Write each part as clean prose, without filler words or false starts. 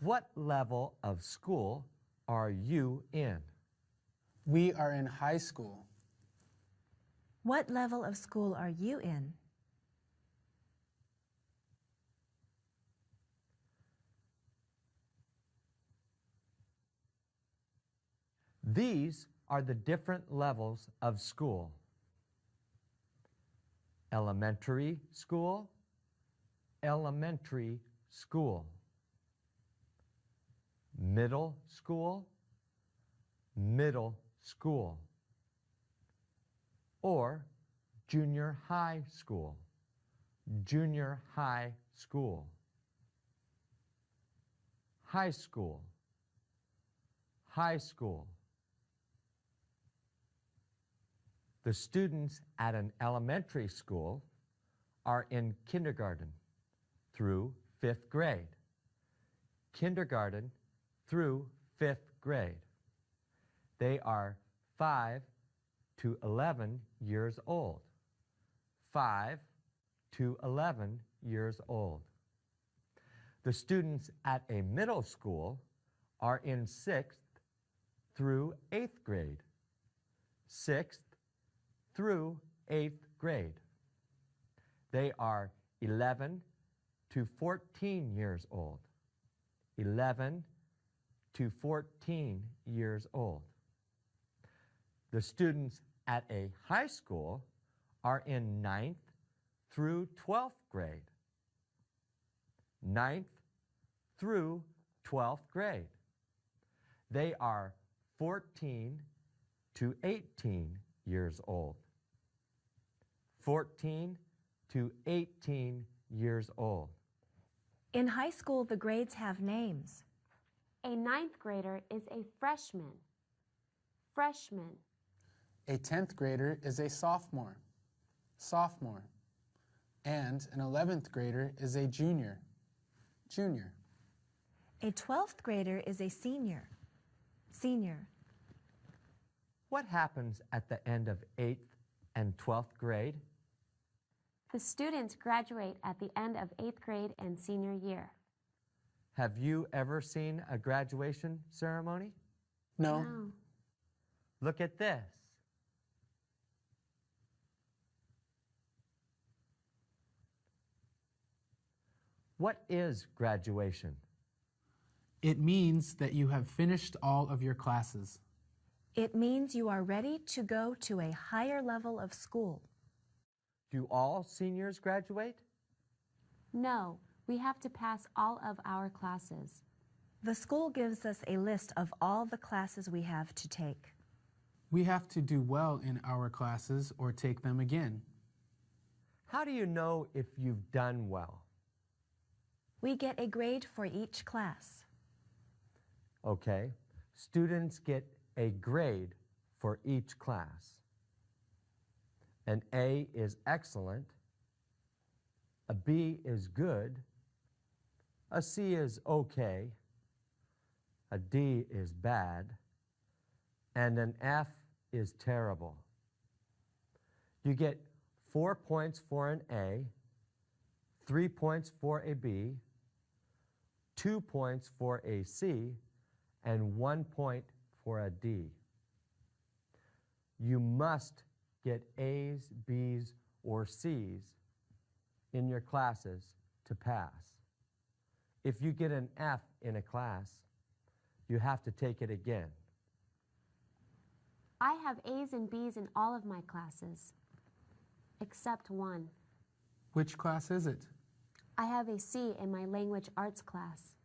What level of school are you in? We are in high school. What level of school are you in? These are the different levels of school. Elementary school, elementary school. Middle school, middle school. Or junior high school, junior high school. High school, high school. The students at an elementary school are in kindergarten through 5th grade. Kindergarten through 5th grade. They are 5 to 11 years old. 5 to 11 years old. The students at a middle school are in 6th through 8th grade. 6th through 8th grade. They are 11 to 14 years old. 11 to 14 years old. The students at a high school are in 9th through 12th grade. 9th through 12th grade. They are 14 to 18 years old. 14 to 18 years old. In high school, the grades have names. A 9th grader is a freshman. Freshman. A 10th grader is a sophomore. Sophomore. And an 11th grader is a junior. Junior. A 12th grader is a senior. Senior. What happens at the end of 8th and 12th grade? The students graduate at the end of 8th grade and senior year. Have you ever seen a graduation ceremony? No. No. Look at this. What is graduation? It means that you have finished all of your classes. It means you are ready to go to a higher level of school. Do all seniors graduate? No, we have to pass all of our classes. The school gives us a list of all the classes we have to take. We have to do well in our classes or take them again. How do you know if you've done well? We get a grade for each class. Okay, students get a grade for each class. An A is excellent, a B is good, a C is okay, a D is bad, and an F is terrible. You get 4 points for an A, 3 points for a B, 2 points for a C, and 1 point for a D. You must get A's, B's, or C's in your classes to pass. If you get an F in a class, you have to take it again. I have A's and B's in all of my classes, except one. Which class is it? I have a C in my language arts class.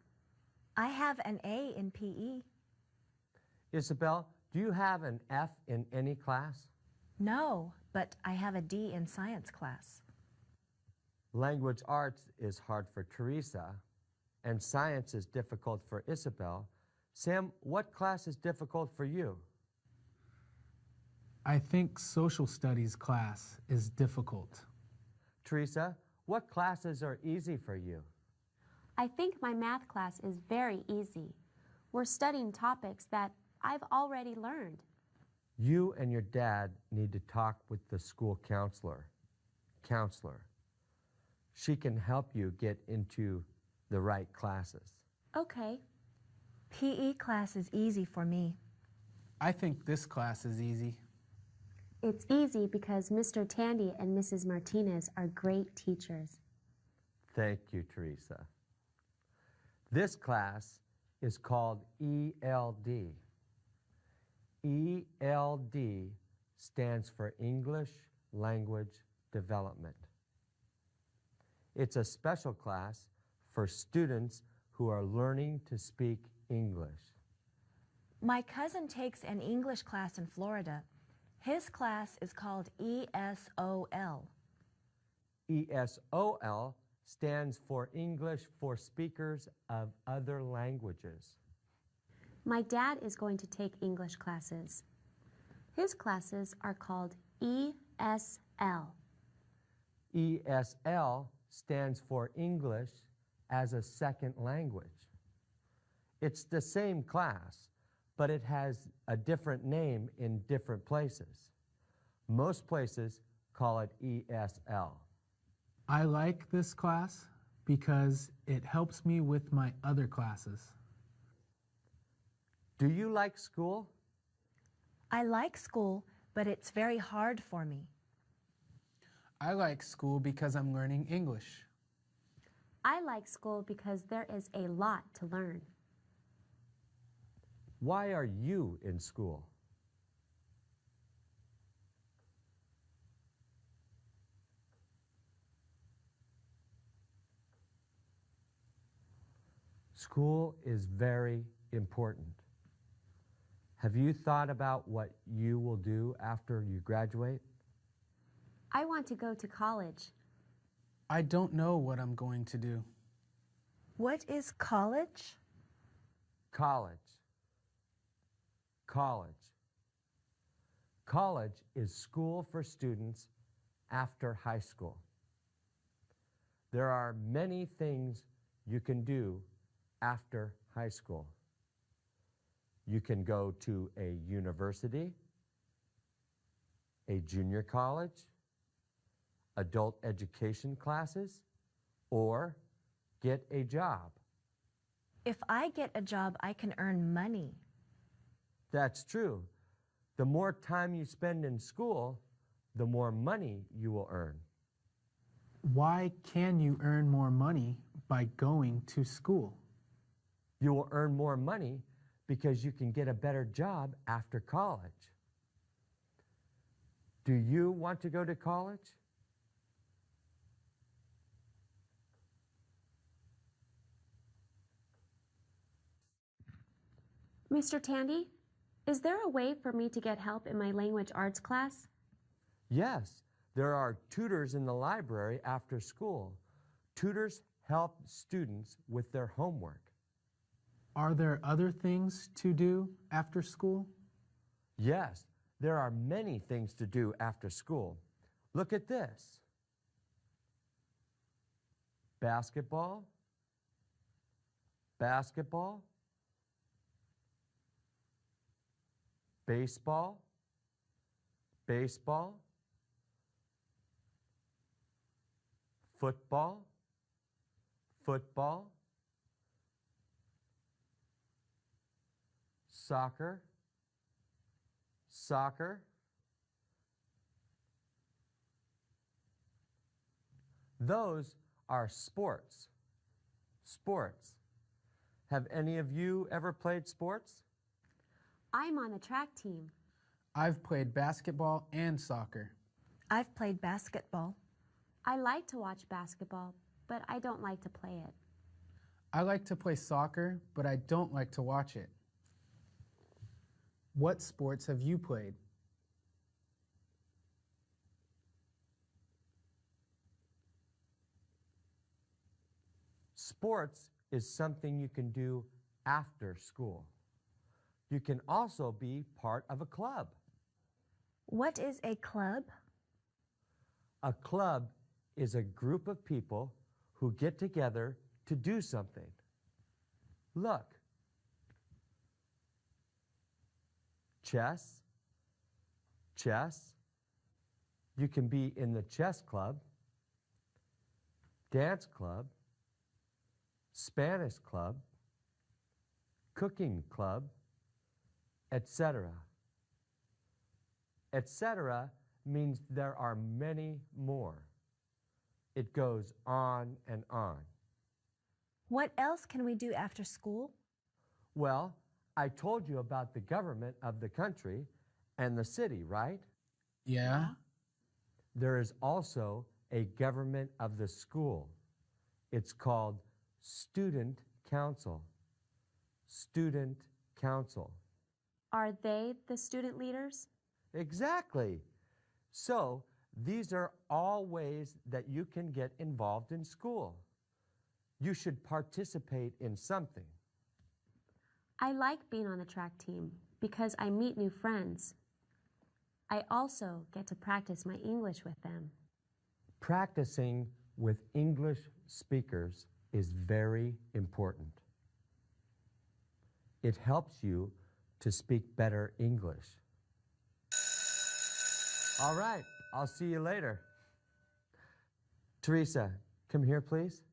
I have an A in PE. Isabel, do you have an F in any class? No, but I have a D in science class. Language arts is hard for Teresa, and science is difficult for Isabel. Sam, what class is difficult for you? I think social studies class is difficult. Teresa, what classes are easy for you? I think my math class is very easy. We're studying topics that I've already learned. You and your dad need to talk with the school counselor. She can help you get into the right classes. Okay, PE class is easy for me. I think this class is easy. It's easy because Mr. Tandy and Mrs. Martinez are great teachers. Thank you, Teresa. This class is called ELD. ELD stands for English Language Development. It's a special class for students who are learning to speak English. My cousin takes an English class in Florida. His class is called ESOL. ESOL stands for English for Speakers of Other Languages. My dad is going to take English classes. His classes are called ESL. ESL stands for English as a Second Language. It's the same class, but it has a different name in different places. Most places call it ESL. I like this class because it helps me with my other classes. Do you like school? I like school, but it's very hard for me. I like school because I'm learning English. I like school because there is a lot to learn. Why are you in school? School is very important. Have you thought about what you will do after you graduate? I want to go to college. I don't know what I'm going to do. What is college? College. College. College is school for students after high school. There are many things you can do after high school. You can go to a university, a junior college, adult education classes, or get a job. If I get a job, I can earn money. That's true. The more time you spend in school, the more money you will earn. Why can you earn more money by going to school? You will earn more money because you can get a better job after college. Do you want to go to college? Mr. Tandy, is there a way for me to get help in my language arts class? Yes, there are tutors in the library after school. Tutors help students with their homework. Are there other things to do after school? Yes, there are many things to do after school. Look at this. Basketball, basketball, baseball, baseball, football, football, soccer, soccer. Those are sports. Sports. Have any of you ever played sports? I'm on the track team. I've played basketball and soccer. I've played basketball. I like to watch basketball, but I don't like to play it. I like to play soccer, but I don't like to watch it. What sports have you played? Sports is something you can do after school. You can also be part of a club. What is a club? A club is a group of people who get together to do something. Look. Chess, chess. You can be in the chess club, dance club, Spanish club, cooking club, etc. Etc. means there are many more. It goes on and on. What else can we do after school? Well, I told you about the government of the country and the city, right? Yeah. There is also a government of the school. It's called student council. Student council. Are they the student leaders? Exactly. So these are all ways that you can get involved in school. You should participate in something. I like being on the track team because I meet new friends. I also get to practice my English with them. Practicing with English speakers is very important. It helps you to speak better English. All right, I'll see you later. Teresa, come here, please.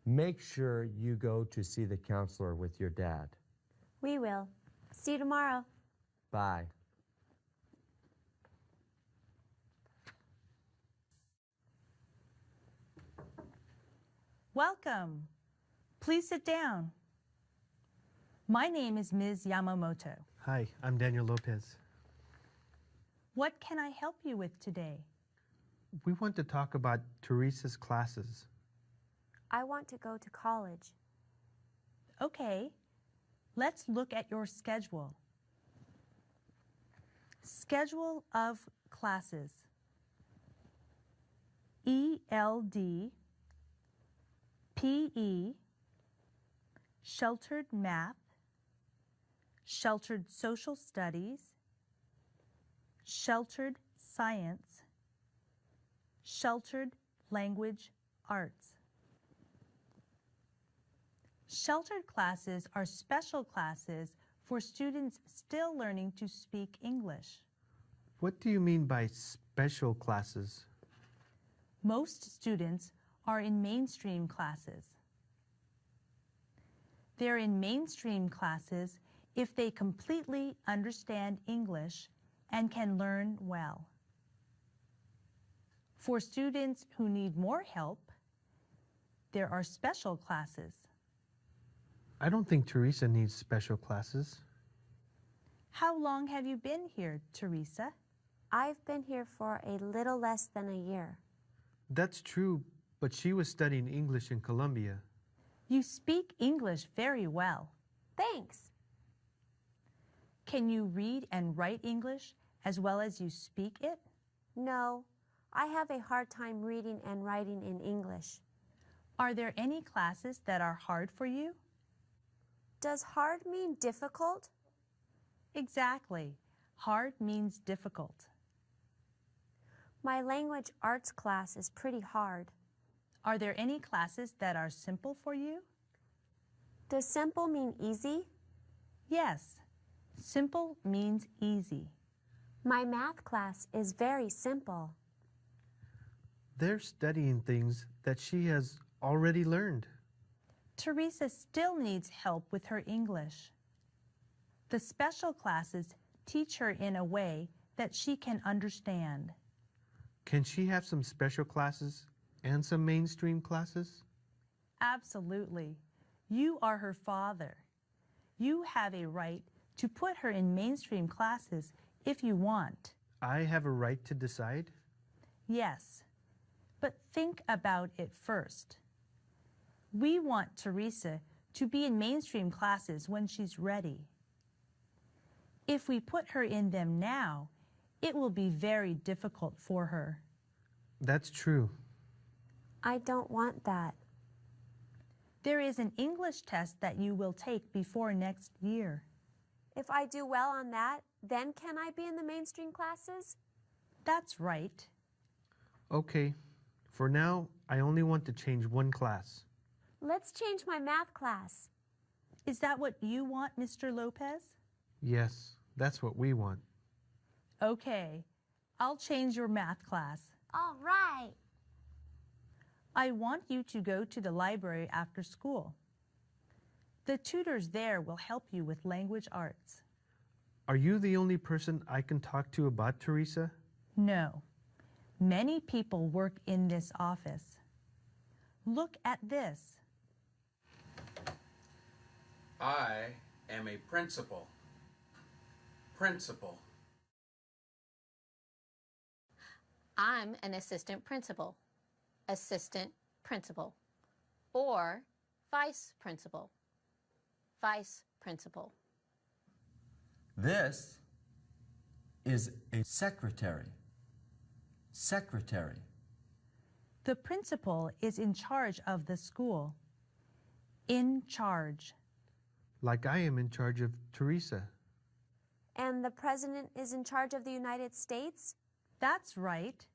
Make sure you go to see the counselor with your dad. We will. See you tomorrow. Bye. Welcome. Please sit down. My name is Ms. Yamamoto. Hi, I'm Daniel Lopez. What can I help you with today? We want to talk about Teresa's classes. I want to go to college. Okay, let's look at your schedule. Schedule of classes. ELD, PE, sheltered math, sheltered social studies, sheltered science, sheltered language arts. Sheltered classes are special classes for students still learning to speak English. What do you mean by special classes? Most students are in mainstream classes. They're in mainstream classes if they completely understand English and can learn well. For students who need more help, there are special classes. I don't think Teresa needs special classes. How long have you been here, Teresa? I've been here for a little less than a year. That's true, but she was studying English in Colombia. You speak English very well. Thanks. Can you read and write English as well as you speak it? No, I have a hard time reading and writing in English. Are there any classes that are hard for you? Does hard mean difficult? Exactly. Hard means difficult. My language arts class is pretty hard. Are there any classes that are simple for you? Does simple mean easy? Yes. Simple means easy. My math class is very simple. They're studying things that she has already learned. Teresa still needs help with her English. The special classes teach her in a way that she can understand. Can she have some special classes and some mainstream classes? Absolutely. You are her father. You have a right to put her in mainstream classes if you want. I have a right to decide? Yes, but think about it first. We want Teresa to be in mainstream classes when she's ready. If we put her in them now, it will be very difficult for her. That's true. I don't want that. There is an English test that you will take before next year. If I do well on that, then can I be in the mainstream classes? That's right. Okay. For now, I only want to change one class. Let's change my math class. Is that what you want, Mr. Lopez? Yes, that's what we want. Okay, I'll change your math class. All right. I want you to go to the library after school. The tutors there will help you with language arts. Are you the only person I can talk to about Teresa? No. Many people work in this office. Look at this. I am a principal. Principal. I'm an assistant principal. Assistant principal. Or vice principal. Vice principal. This is a secretary. Secretary. The principal is in charge of the school. In charge. Like I am in charge of Teresa. And the president is in charge of the United States? That's right.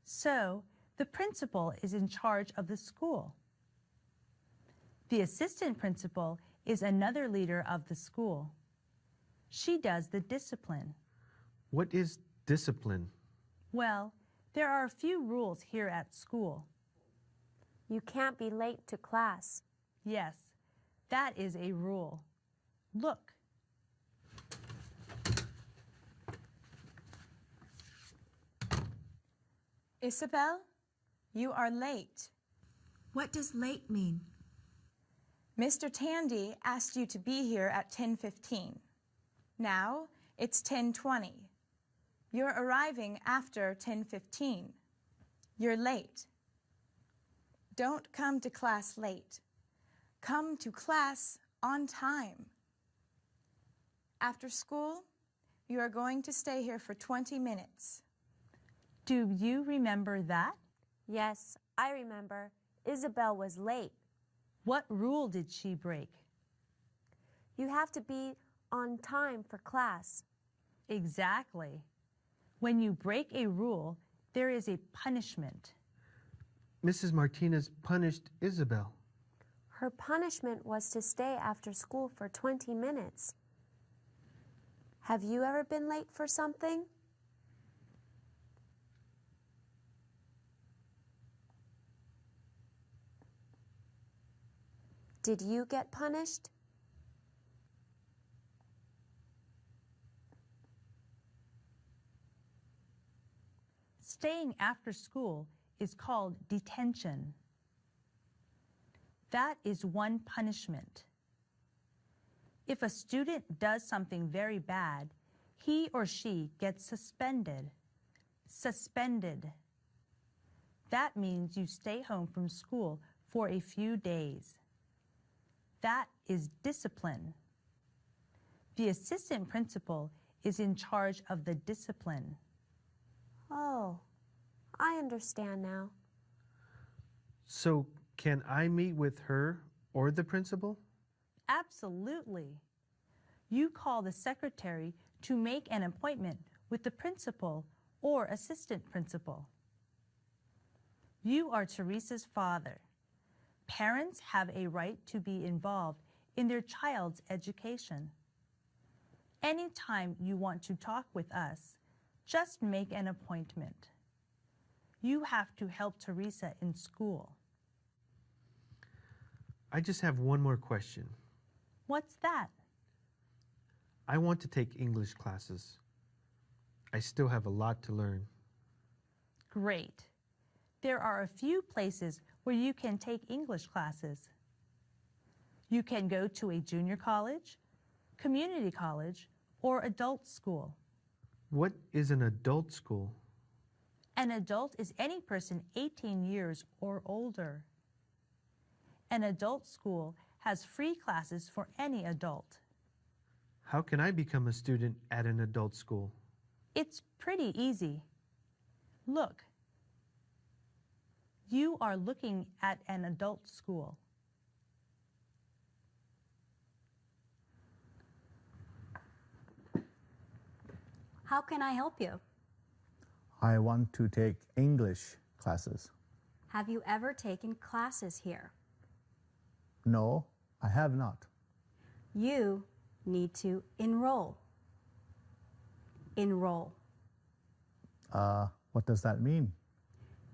So, the principal is in charge of the school. The assistant principal is another leader of the school. She does the discipline. What is discipline? Well, there are a few rules here at school. You can't be late to class. Yes, that is a rule. Look. Isabel, you are late. What does late mean? Mr. Tandy asked you to be here at 10:15. Now it's 10:20. You're arriving after 10:15. You're late. Don't come to class late. Come to class on time. After school, you are going to stay here for 20 minutes. Do you remember that? Yes, I remember. Isabel was late. What rule did she break? You have to be on time for class. Exactly. When you break a rule, there is a punishment. Mrs. Martinez punished Isabel. Her punishment was to stay after school for 20 minutes. Have you ever been late for something? Did you get punished? Staying after school is called detention. That is one punishment. If a student does something very bad, he or she gets suspended. Suspended. That means you stay home from school for a few days. That is discipline. The assistant principal is in charge of the discipline. Oh, I understand now. So, can I meet with her or the principal? Absolutely. You call the secretary to make an appointment with the principal or assistant principal. You are Teresa's father. Parents have a right to be involved in their child's education. Anytime you want to talk with us, just make an appointment. You have to help Teresa in school. I just have one more question. What's that? I want to take English classes. I still have a lot to learn. Great. There are a few places where you can take English classes. You can go to a junior college, community college, or adult school. What is an adult school? An adult is any person 18 years or older. An adult school has free classes for any adult. How can I become a student at an adult school? It's pretty easy. Look. You are looking at an adult school. How can I help you? I want to take English classes. Have you ever taken classes here? No, I have not. You need to enroll. Enroll. What does that mean?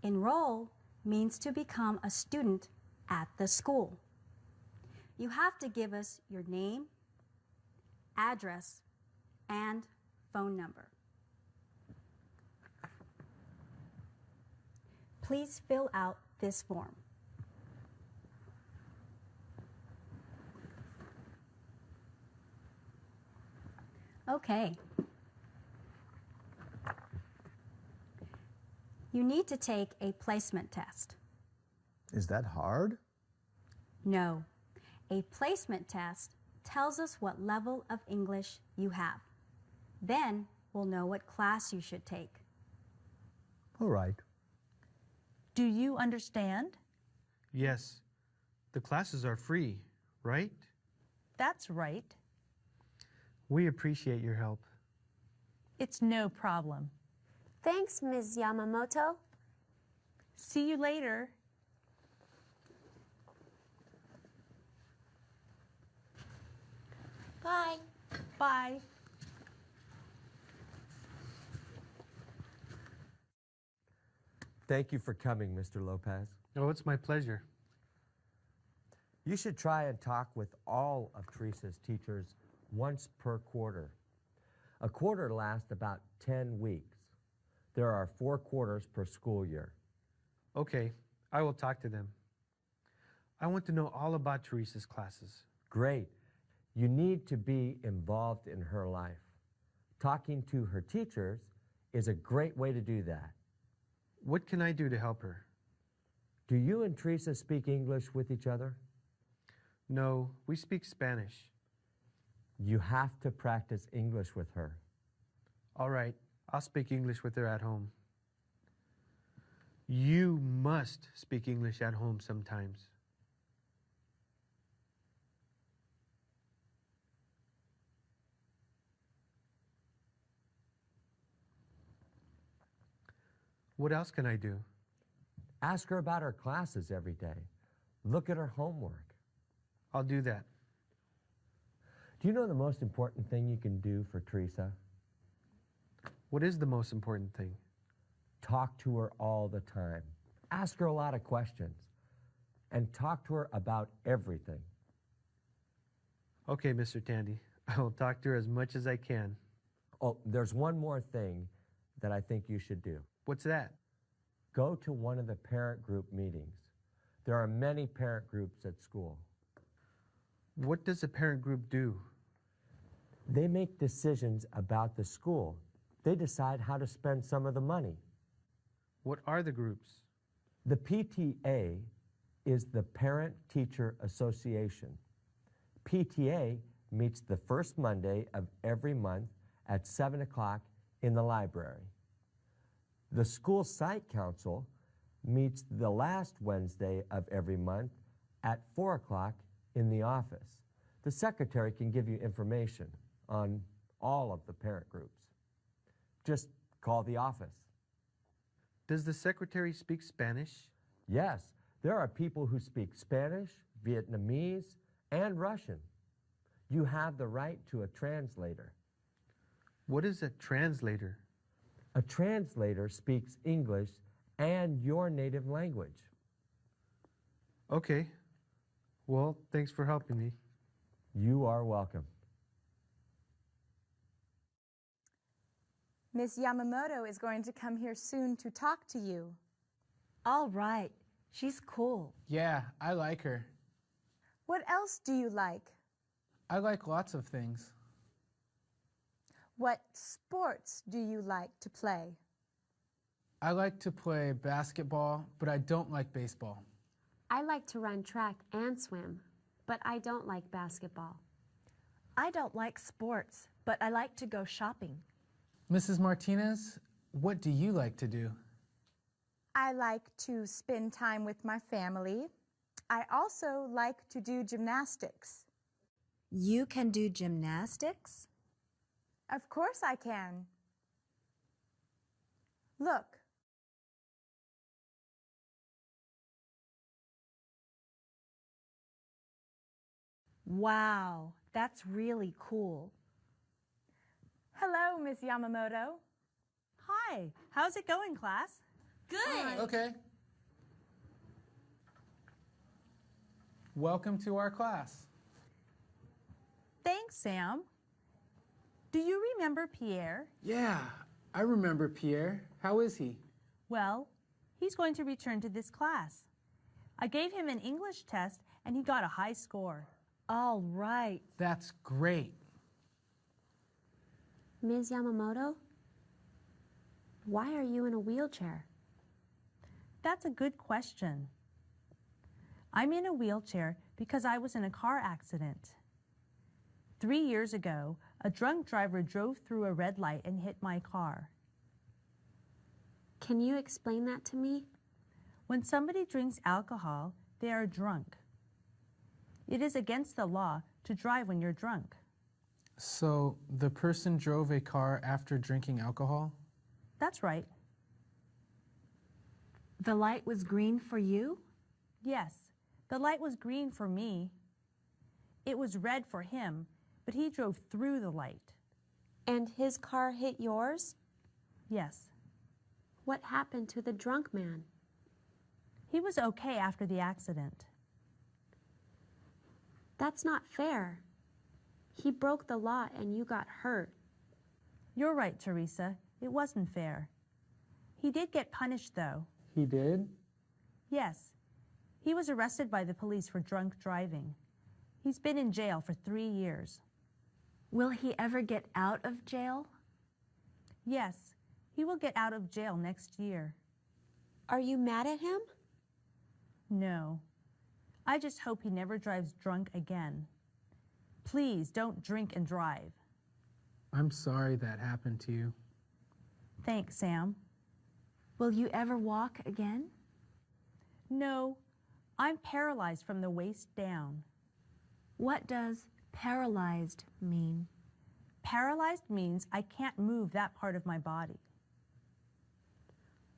Enroll means to become a student at the school. You have to give us your name, address, and phone number. Please fill out this form. Okay. You need to take a placement test. Is that hard? No. A placement test tells us what level of English you have. Then we'll know what class you should take. All right. Do you understand? Yes. The classes are free, right? That's right. We appreciate your help. It's no problem. Thanks, Ms. Yamamoto. See you later. Bye. Bye. Thank you for coming, Mr. Lopez. Oh, it's my pleasure. You should try and talk with all of Teresa's teachers once per quarter. A quarter lasts about 10 weeks. There are 4 quarters per school year. Okay, I will talk to them. I want to know all about Teresa's classes. Great. You need to be involved in her life. Talking to her teachers is a great way to do that. What can I do to help her? Do you and Teresa speak English with each other? No, we speak Spanish. You have to practice English with her. All right, I'll speak English with her at home. You must speak English at home sometimes. What else can I do? Ask her about her classes every day. Look at her homework. I'll do that. Do you know the most important thing you can do for Teresa? What is the most important thing? Talk to her all the time. Ask her a lot of questions. And talk to her about everything. Okay, Mr. Tandy. I will talk to her as much as I can. Oh, there's one more thing that I think you should do. What's that? Go to one of the parent group meetings. There are many parent groups at school. What does a parent group do? They make decisions about the school. They decide how to spend some of the money. What are the groups? The PTA is the Parent Teacher Association. PTA meets the first Monday of every month at 7 o'clock in the library. The School Site Council meets the last Wednesday of every month at 4 o'clock in the office. The secretary can give you information on all of the parent groups. Just call the office. Does the secretary speak Spanish? Yes, there are people who speak Spanish, Vietnamese, and Russian. You have the right to a translator. What is a translator? A translator speaks English and your native language. Okay. Well, thanks for helping me. You are welcome. Miss Yamamoto is going to come here soon to talk to you. All right. She's cool. Yeah, I like her. What else do you like? I like lots of things. What sports do you like to play? I like to play basketball, but I don't like baseball. I like to run track and swim, but I don't like basketball. I don't like sports, but I like to go shopping. Mrs. Martinez, what do you like to do? I like to spend time with my family. I also like to do gymnastics. You can do gymnastics? Of course I can. Look. Wow, that's really cool. Hello, Miss Yamamoto. Hi, how's it going, class? Good. Okay. Welcome to our class. Thanks, Sam. Do you remember Pierre? Yeah, I remember Pierre. How is he? Well, he's going to return to this class. I gave him an English test and he got a high score. All right. That's great. Ms. Yamamoto, why are you in a wheelchair? That's a good question. I'm in a wheelchair because I was in a car accident. 3 years ago, a drunk driver drove through a red light and hit my car. Can you explain that to me? When somebody drinks alcohol, they are drunk. It is against the law to drive when you're drunk. So the person drove a car after drinking alcohol? That's right. The light was green for you? Yes, the light was green for me. It was red for him, but he drove through the light. And his car hit yours? Yes. What happened to the drunk man? He was okay after the accident. That's not fair. He broke the law and you got hurt. You're right, Teresa. It wasn't fair. He did get punished, though. He did? Yes. He was arrested by the police for drunk driving. He's been in jail for 3 years. Will he ever get out of jail? Yes, he will get out of jail next year. Are you mad at him? No. I just hope he never drives drunk again. Please don't drink and drive. I'm sorry that happened to you. Thanks, Sam. Will you ever walk again? No, I'm paralyzed from the waist down. What does paralyzed mean? Paralyzed means I can't move that part of my body.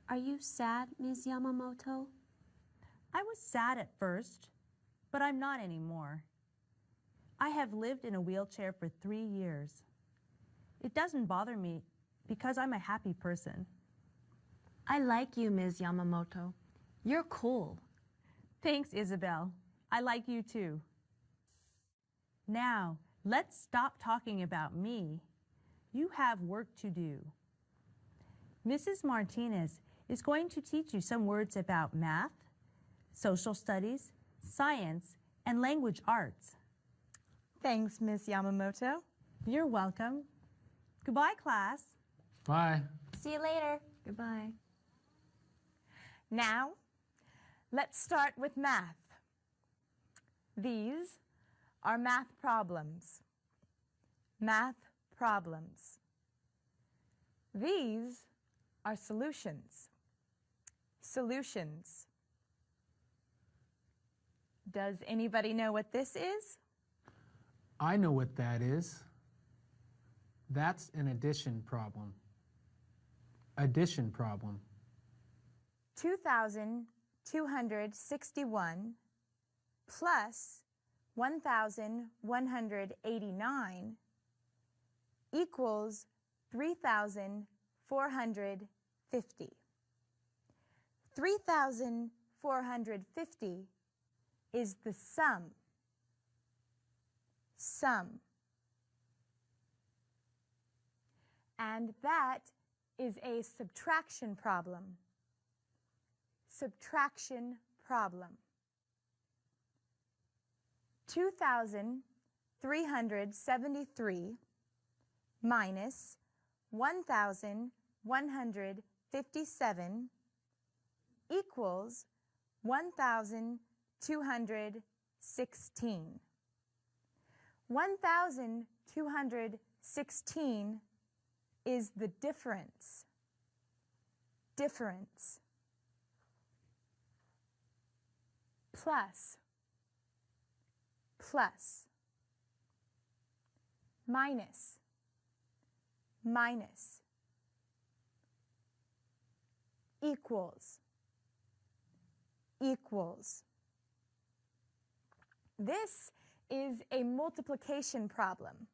Are you sad, Ms. Yamamoto? I was sad at first, but I'm not anymore. I have lived in a wheelchair for 3 years. It doesn't bother me because I'm a happy person. I like you, Ms. Yamamoto. You're cool. Thanks, Isabel. I like you too. Now, let's stop talking about me. You have work to do. Mrs. Martinez is going to teach you some words about math, social studies, science, and language arts. Thanks, Ms. Yamamoto. You're welcome. Goodbye, class. Bye. See you later. Goodbye. Now, let's start with math. These are math problems. Math problems. These are solutions. Solutions. Does anybody know what this is? I know what that is. That's an addition problem. Addition problem. 2,261 plus 1,189 equals 3,450. 3,450 is the sum. Sum. And that is a subtraction problem. Subtraction problem. 2,373 minus 1,157 equals 1,216. 1,216 is the difference. Difference. Plus. Plus. Minus. Minus. Equals. Equals. This is a multiplication problem.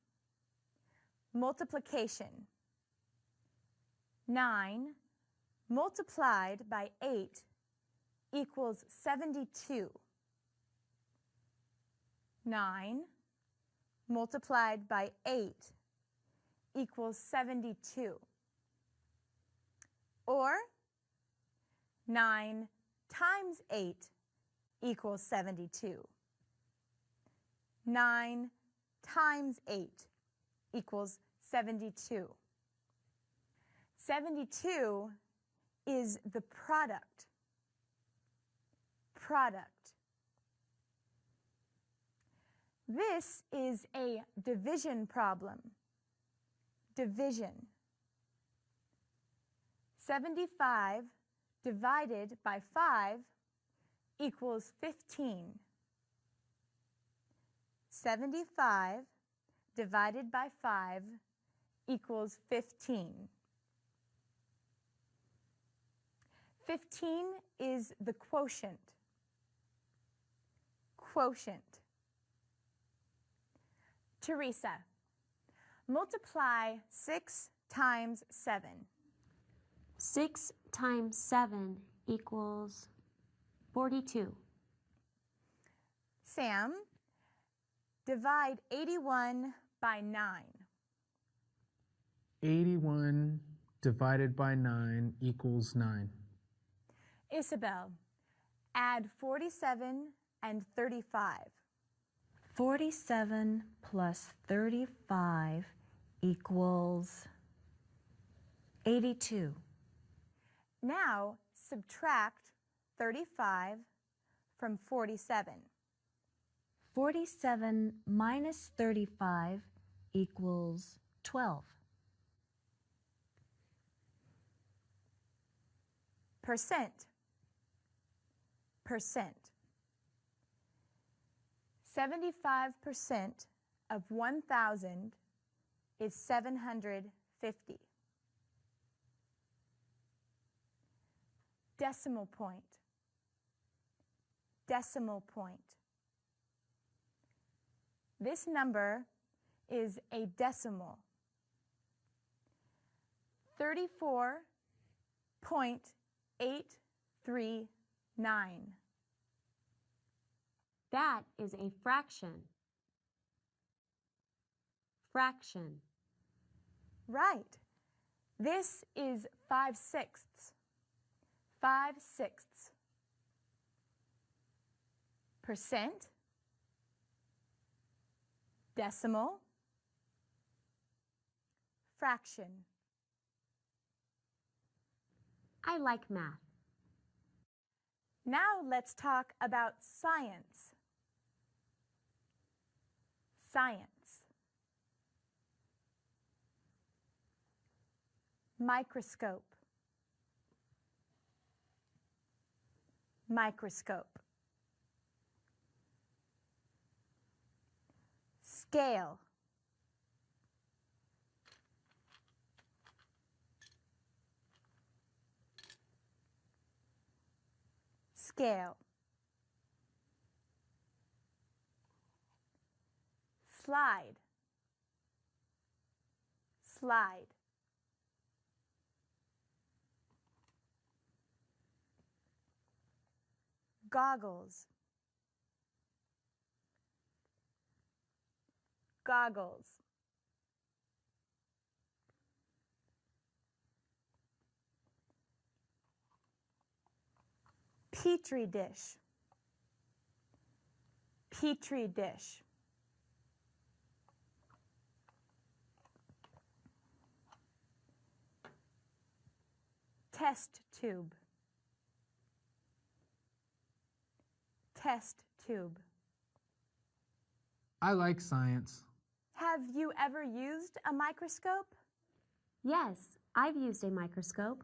Multiplication. 9 multiplied by 8 equals 72. 9 multiplied by 8 equals 72. Or 9 times 8 equals 72. 9 times 8 equals 72. 72 is the product. Product. This is a division problem. Division. 75 divided by 5 equals 15. 75 divided by 5 equals 15. 15 is the quotient. Quotient. Teresa, multiply 6 times 7. 6 times 7 equals 42. Sam, divide 81 by 9. 81 divided by 9 equals 9. Isabel, add 47 and 35. 47 plus 35 equals 82. Now subtract 35 from 47. 47 minus 35 equals 12. Percent. Percent. 75% of 1,000 is 750. Decimal point. Decimal point. This number is a decimal. 34.839. That is a fraction. Fraction. Right. This is 5/6. 5/6. Percent. Decimal. Fraction. I like math. Now let's talk about science. Science. Microscope. Microscope. Scale. Scale. Slide. Slide. Goggles. Goggles. Petri dish. Petri dish. Test tube. Test tube. I like science. Have you ever used a microscope? Yes, I've used a microscope.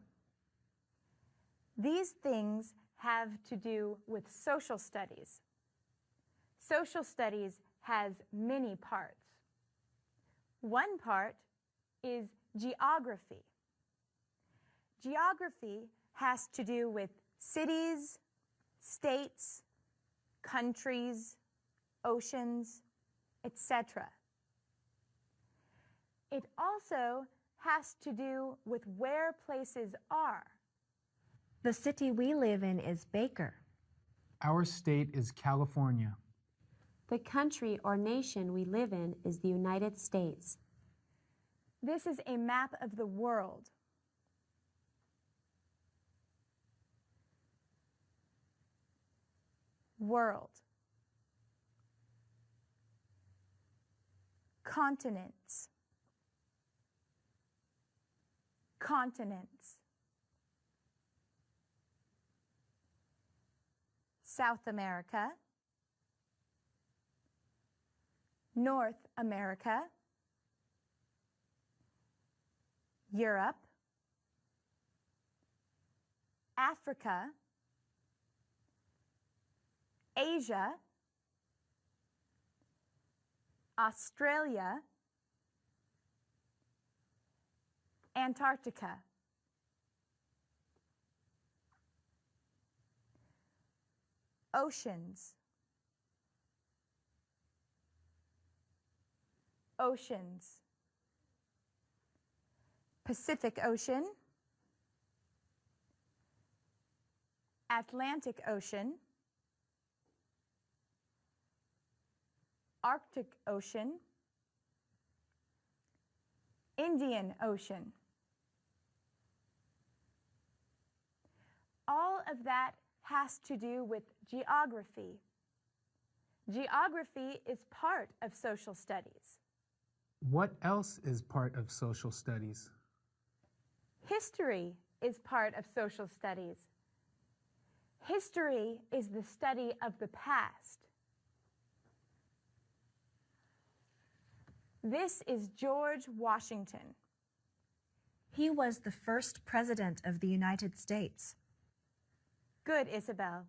These things have to do with social studies. Social studies has many parts. One part is geography. Geography has to do with cities, states, countries, oceans, etc. It also has to do with where places are. The city we live in is Baker. Our state is California. The country or nation we live in is the United States. This is a map of the world. World. Continents. Continents. South America. North America. Europe. Africa. Asia. Australia. Antarctica. Oceans. Oceans. Pacific Ocean. Atlantic Ocean. Arctic Ocean. Indian Ocean. All of that has to do with geography. Geography is part of social studies. What else is part of social studies? History is part of social studies. History is the study of the past. This is George Washington. He was the first president of the United States. Good, Isabel.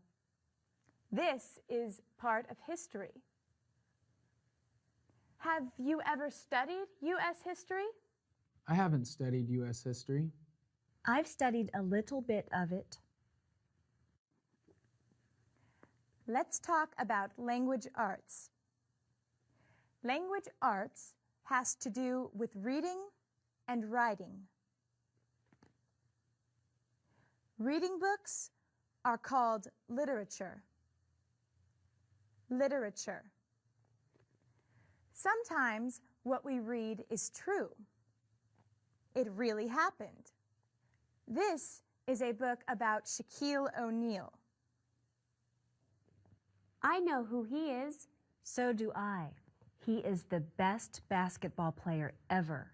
This is part of history. Have you ever studied U.S. history? I haven't studied U.S. history. I've studied a little bit of it. Let's talk about language arts. Language arts has to do with reading and writing. Reading books are called literature. Literature. Sometimes what we read is true. It really happened. This is a book about Shaquille O'Neal. I know who he is. So do I. He is the best basketball player ever.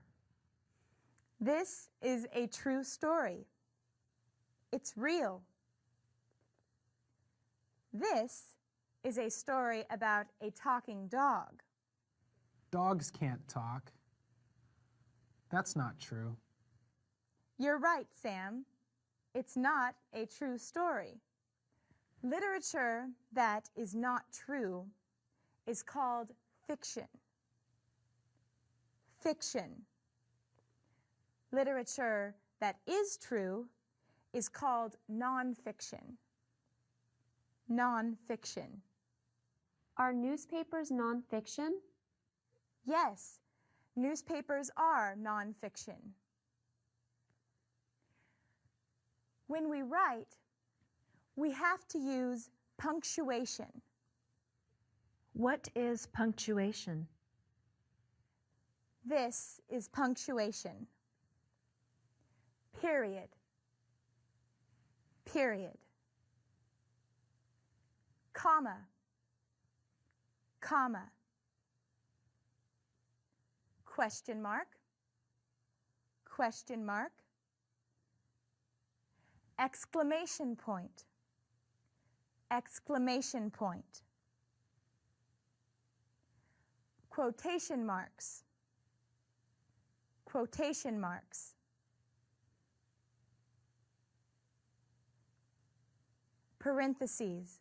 This is a true story. It's real. This is a story about a talking dog. Dogs can't talk. That's not true. You're right, Sam. It's not a true story. Literature that is not true is called fiction. Fiction. Literature that is true is called nonfiction. Nonfiction. Are newspapers nonfiction? Yes, newspapers are nonfiction. When we write, we have to use punctuation. What is punctuation? This is punctuation. Period. Period. Comma. Comma. Question mark. Question mark. Exclamation point. Exclamation point. Quotation marks. Quotation marks. Parentheses.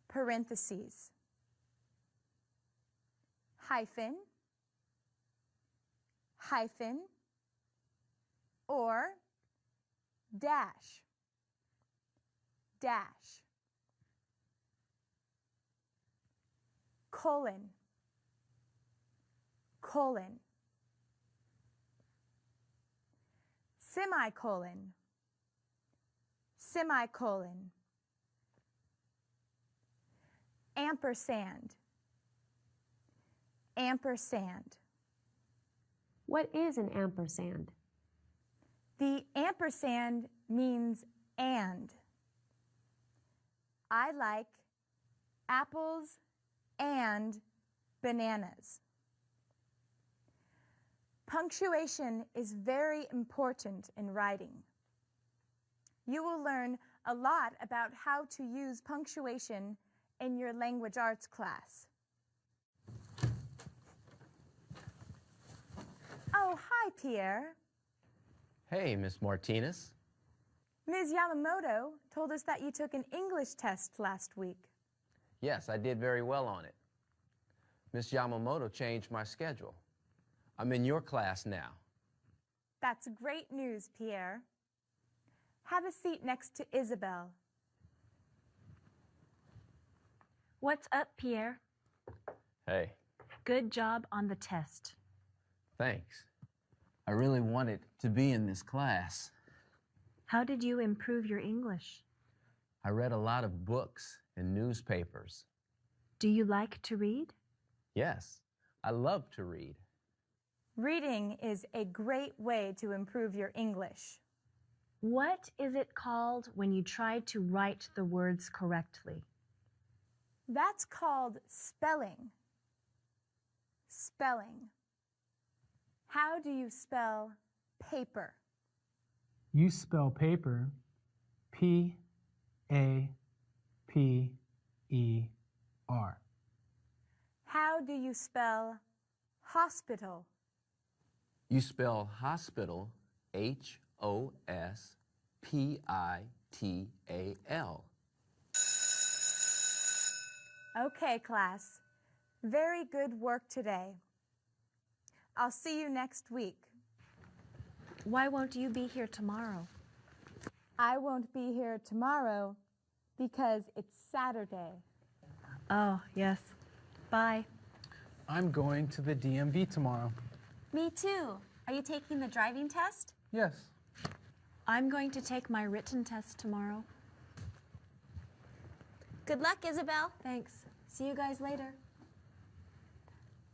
Parentheses. Hyphen. Hyphen. Or dash. Dash. Colon. Colon. Semicolon. Semicolon. ampersand. Ampersand. What is an ampersand? The ampersand means and. I like apples and bananas. Punctuation is very important in writing. You will learn a lot about how to use punctuation in your language arts class. Oh, hi, Pierre. Hey, Miss Martinez. Ms. Yamamoto told us that you took an English test last week. Yes, I did very well on it. Miss Yamamoto changed my schedule. I'm in your class now. That's great news, Pierre. Have a seat next to Isabel. What's up, Pierre? Hey, Good job on the test. thanks. I really wanted to be in this class. How did you improve your English? I read a lot of books and newspapers. Do you like to read? Yes, I love to read. Reading is a great way to improve your English. What is it called when you try to write the words correctly? That's called spelling. Spelling. How do you spell paper? You spell paper P-A-P-E-R. How do you spell hospital? You spell hospital H-O-S-P-I-T-A-L. Okay, class. Very good work today. I'll see you next week. Why won't you be here tomorrow? I won't be here tomorrow because it's Saturday. Oh, yes. Bye. I'm going to the DMV tomorrow. Me too. Are you taking the driving test? Yes. I'm going to take my written test tomorrow. Good luck, Isabel. Thanks. See you guys later.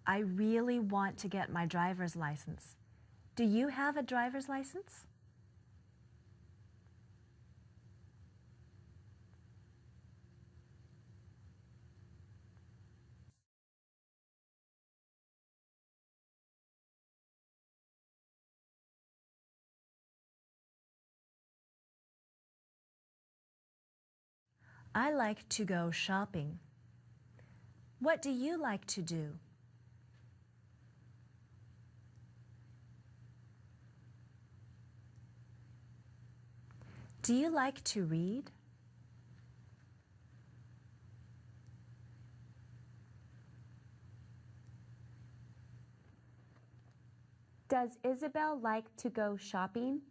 I really want to get my driver's license. Do you have a driver's license? I like to go shopping. What do you like to do? Do you like to read? Does Isabel like to go shopping?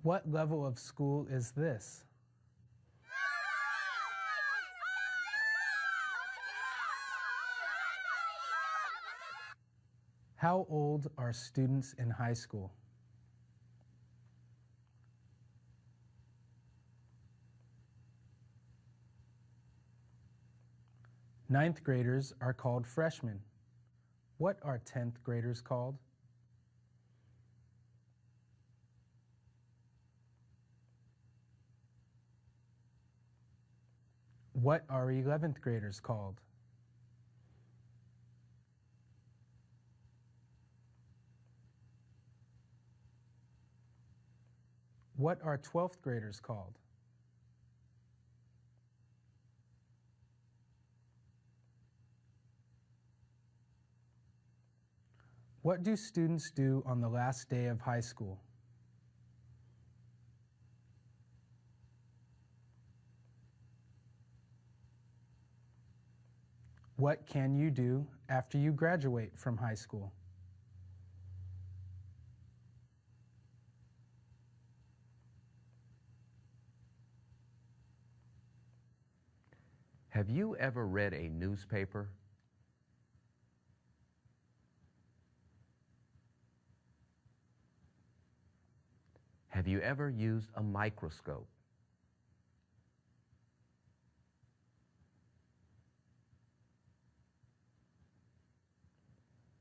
What level of school is this? How old are students in high school? Ninth graders are called freshmen. What are 10th graders called? What are 11th graders called? What are 12th graders called? What do students do on the last day of high school? What can you do after you graduate from high school? Have you ever read a newspaper? Have you ever used a microscope?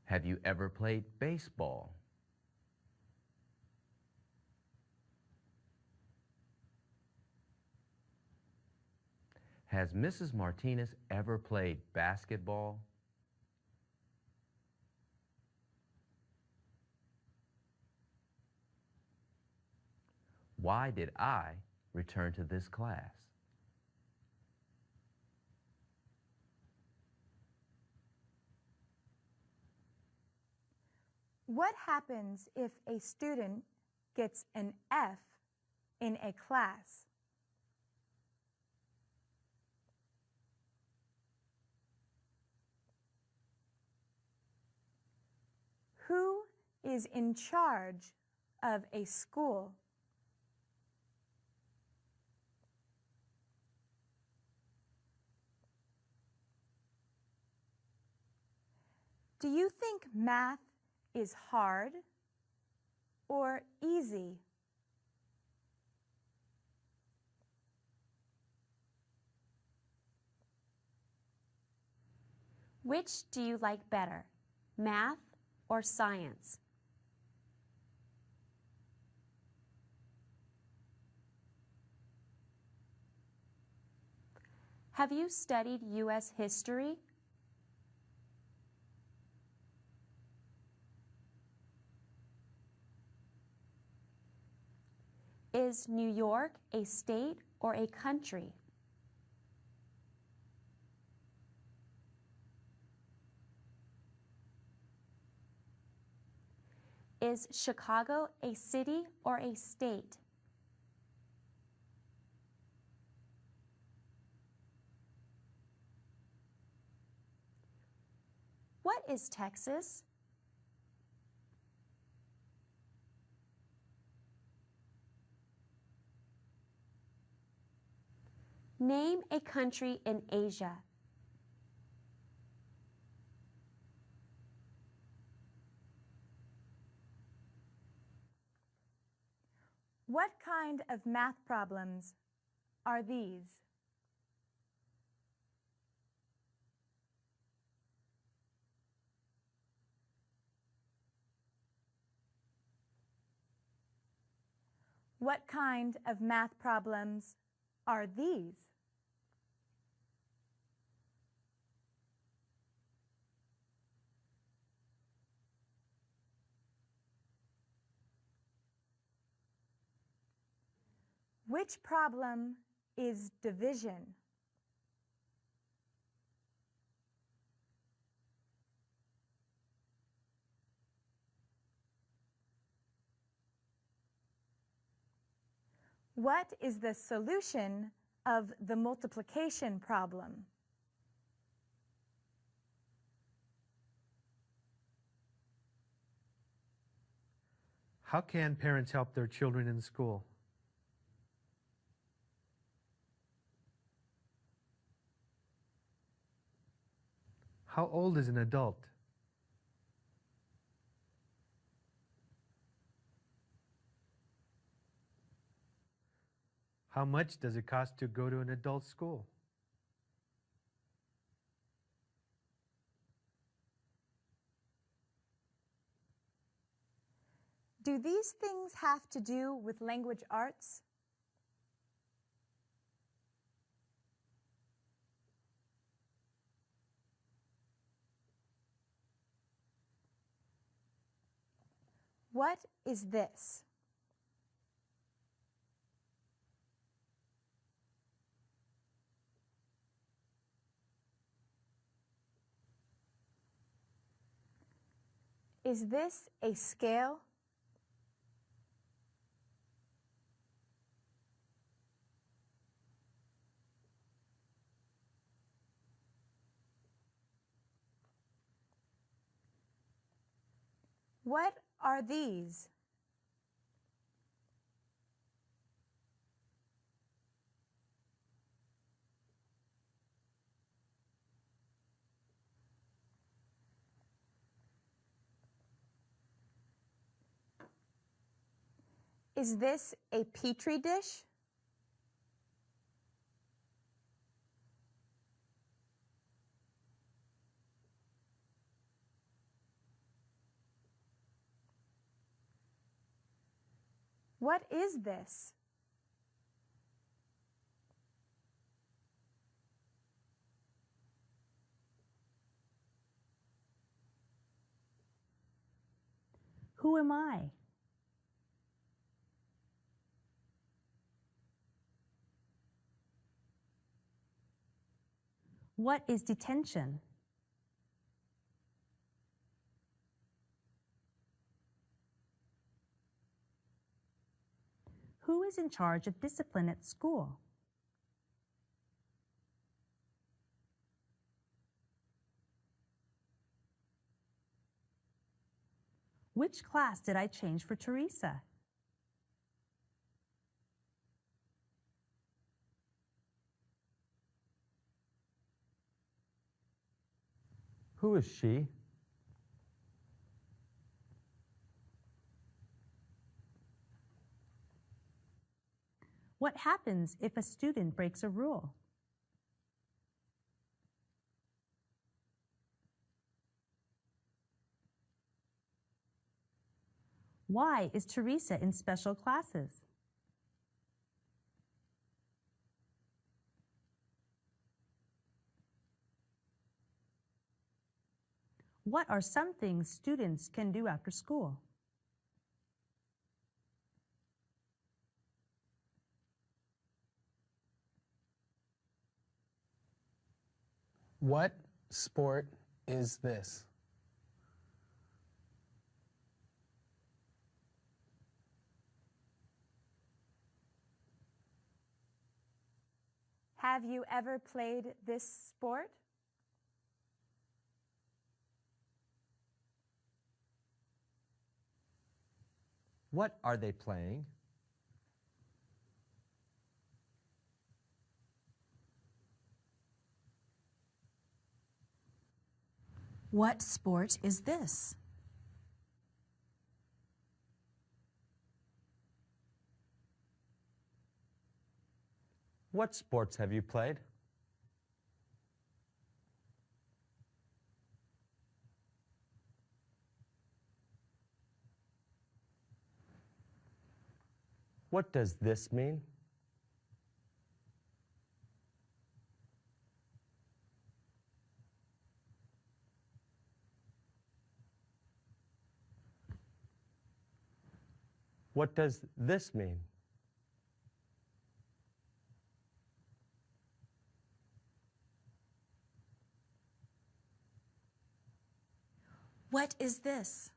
Have you ever played baseball? Has Mrs. Martinez ever played basketball? Why did I return to this class? What happens if a student gets an F in a class? Who is in charge of a school? Do you think math is hard or easy? Which do you like better, math or science? Have you studied U.S. history? Is New York a state or a country? Is Chicago a city or a state? What is Texas? Name a country in Asia. What kind of math problems are these? What kind of math problems are these? Which problem is division? What is the solution of the multiplication problem? How can parents help their children in school? How old is an adult? How much does it cost to go to an adult school? Do these things have to do with language arts? What is this? Is this a scale? What are these? Is this a petri dish? What is this? Who am I? What is detention? Who is in charge of discipline at school? Which class did I change for Teresa? Who is she? What happens if a student breaks a rule? Why is Teresa in special classes? What are some things students can do after school? What sport is this? Have you ever played this sport? What are they playing? What sport is this? What sports have you played? What does this mean? What does this mean? What is this?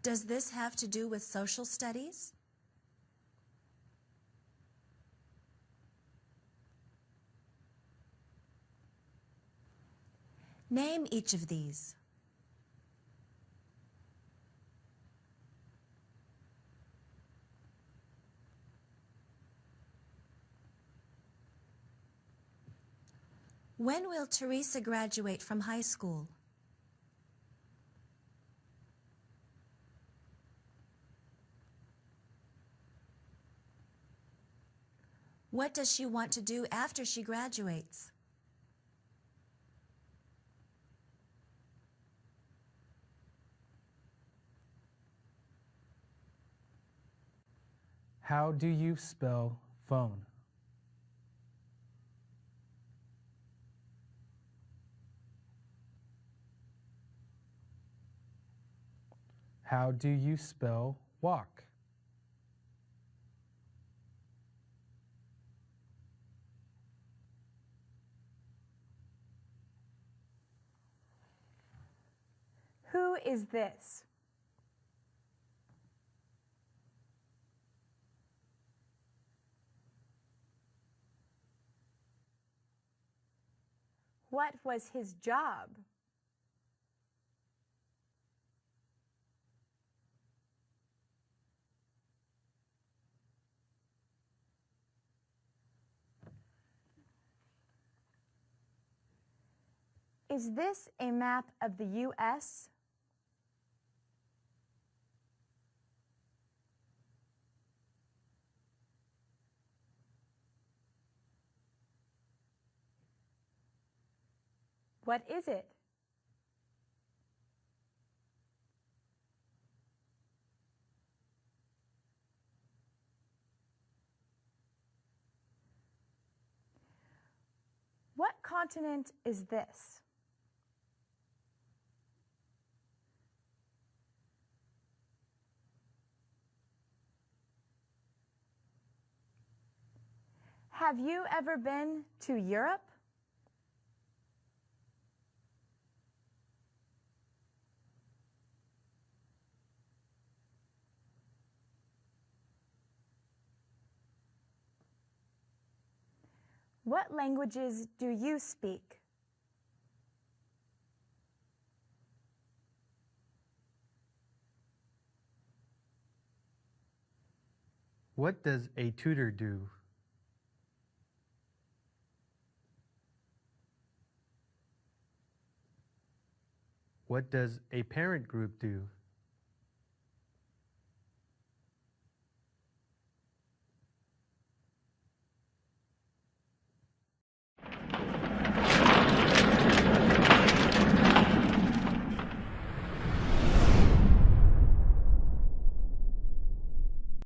Does this have to do with social studies? Name each of these. When will Teresa graduate from high school? What does she want to do after she graduates? How do you spell phone? How do you spell walk? Who is this? What was his job? Is this a map of the U.S.? What is it? What continent is this? Have you ever been to Europe? What languages do you speak? What does a tutor do? What does a parent group do?